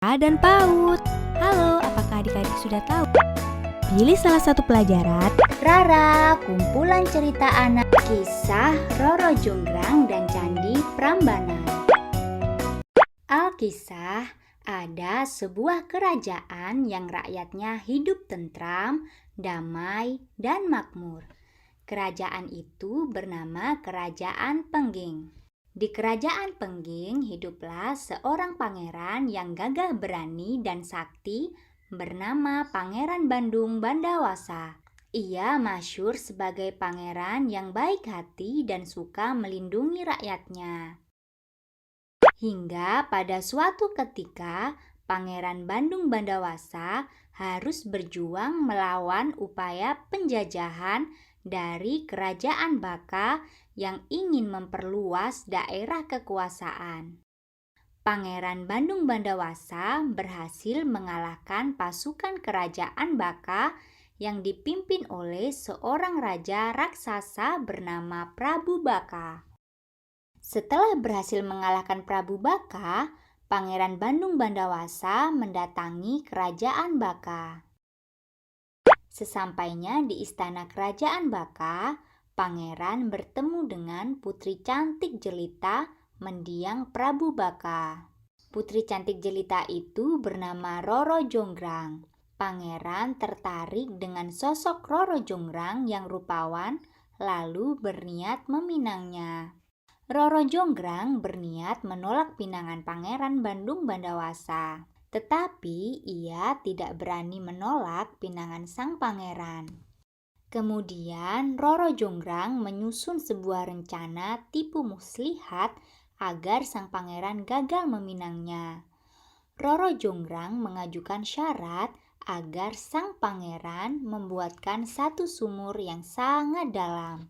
Dan PAUD. Halo, apakah adik-adik sudah tahu? Pilih salah satu pelajaran. Rara, kumpulan cerita anak, kisah Roro Jonggrang dan Candi Prambanan. Alkisah, ada sebuah kerajaan yang rakyatnya hidup tentram, damai, dan makmur. Kerajaan itu bernama Kerajaan Pengging. Di Kerajaan Pengging hiduplah seorang pangeran yang gagah berani dan sakti bernama Pangeran Bandung Bandawasa. Ia masyhur sebagai pangeran yang baik hati dan suka melindungi rakyatnya. Hingga pada suatu ketika Pangeran Bandung Bandawasa harus berjuang melawan upaya penjajahan dari Kerajaan Baka yang ingin memperluas daerah kekuasaan. Pangeran Bandung Bandawasa berhasil mengalahkan pasukan Kerajaan Baka yang dipimpin oleh seorang raja raksasa bernama Prabu Baka. Setelah berhasil mengalahkan Prabu Baka, Pangeran Bandung Bandawasa mendatangi Kerajaan Baka. Sesampainya di istana Kerajaan Baka, Pangeran bertemu dengan putri cantik jelita mendiang Prabu Baka. Putri cantik jelita itu bernama Roro Jonggrang. Pangeran tertarik dengan sosok Roro Jonggrang yang rupawan, lalu berniat meminangnya. Roro Jonggrang berniat menolak pinangan Pangeran Bandung Bandawasa. Tetapi ia tidak berani menolak pinangan sang pangeran. Kemudian Roro Jonggrang menyusun sebuah rencana tipu muslihat agar sang pangeran gagal meminangnya. Roro Jonggrang mengajukan syarat agar sang pangeran membuatkan satu sumur yang sangat dalam.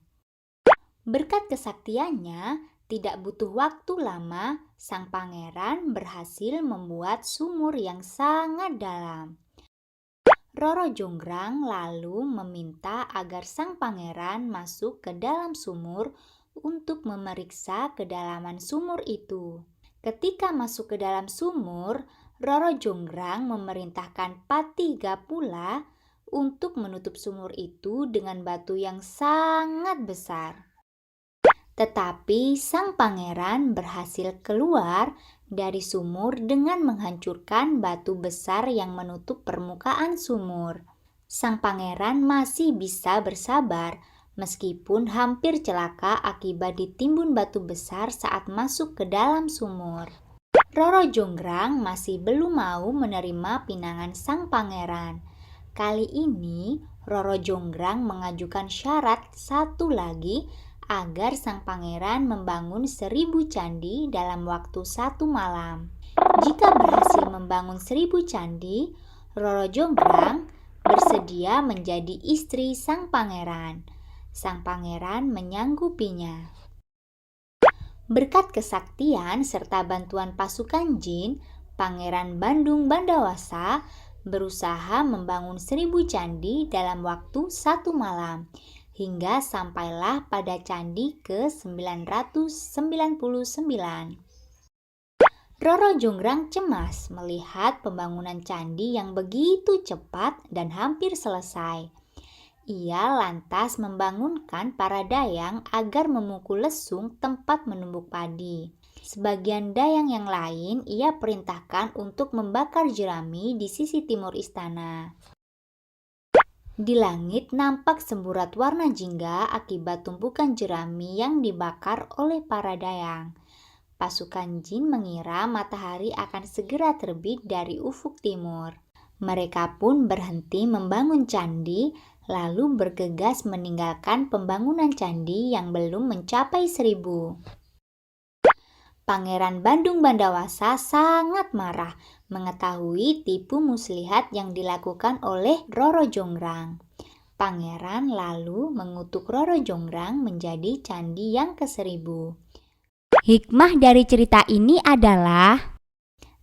Berkat kesaktiannya, tidak butuh waktu lama, sang pangeran berhasil membuat sumur yang sangat dalam. Roro Jonggrang lalu meminta agar sang pangeran masuk ke dalam sumur untuk memeriksa kedalaman sumur itu. Ketika masuk ke dalam sumur, Roro Jonggrang memerintahkan Patih Gapula untuk menutup sumur itu dengan batu yang sangat besar. Tetapi sang pangeran berhasil keluar dari sumur dengan menghancurkan batu besar yang menutup permukaan sumur. Sang pangeran masih bisa bersabar meskipun hampir celaka akibat ditimbun batu besar saat masuk ke dalam sumur. Roro Jonggrang masih belum mau menerima pinangan sang pangeran. Kali ini Roro Jonggrang mengajukan syarat satu lagi agar sang pangeran membangun 1000 candi dalam waktu 1 malam. Jika berhasil membangun 1000 candi, Roro Jonggrang bersedia menjadi istri sang pangeran. Sang pangeran menyanggupinya. Berkat kesaktian serta bantuan pasukan jin, Pangeran Bandung Bandawasa berusaha membangun 1000 candi dalam waktu 1 malam. Hingga sampailah pada candi ke-999. Roro Jonggrang cemas melihat pembangunan candi yang begitu cepat dan hampir selesai. Ia lantas membangunkan para dayang agar memukul lesung tempat menumbuk padi. Sebagian dayang yang lain ia perintahkan untuk membakar jerami di sisi timur istana. Di langit nampak semburat warna jingga akibat tumpukan jerami yang dibakar oleh para dayang. Pasukan jin mengira matahari akan segera terbit dari ufuk timur. Mereka pun berhenti membangun candi, lalu bergegas meninggalkan pembangunan candi yang belum mencapai 1000. Pangeran Bandung Bandawasa sangat marah mengetahui tipu muslihat yang dilakukan oleh Roro Jonggrang. Pangeran lalu mengutuk Roro Jonggrang menjadi candi yang ke-1000. Hikmah dari cerita ini adalah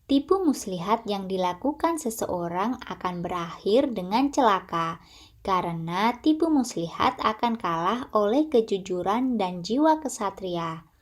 tipu muslihat yang dilakukan seseorang akan berakhir dengan celaka, karena tipu muslihat akan kalah oleh kejujuran dan jiwa kesatria.